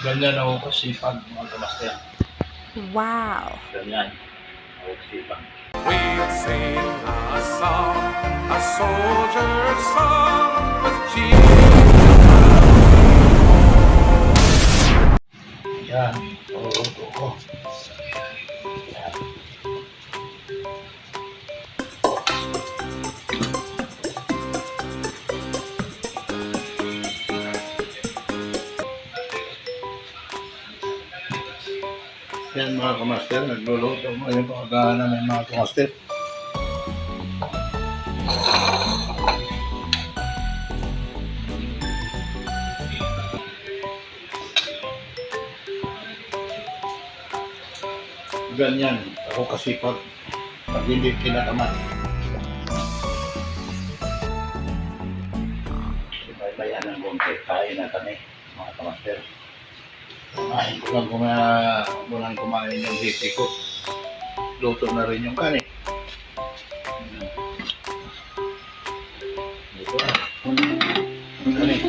Ganyan ako kasipag mga kamaster. Wow! Ganyan ako kasipag. We'll sing a song, a soldier's song with Jesus. Yan, luto ko. Yan. Yan mga kamaster, nagluluto mo yung pagkakaan namin mga kamaster. Ganyan, ako kasipag pag hindi kinakaman. Sibaybayan ng konti, kain na kami mga kamaster. Kumain ko lang kumain yung hiti ko. Luto na rin yung kanin. Luto na. Kanin.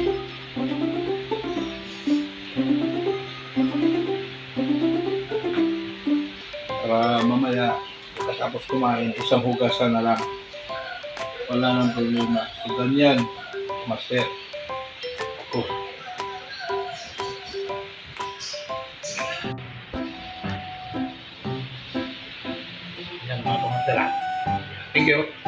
Para mamaya, tapos kumain, isang hugasan na lang. Wala nang problema. So, ganyan, master. Ako. Yan mga kamaster. Thank you.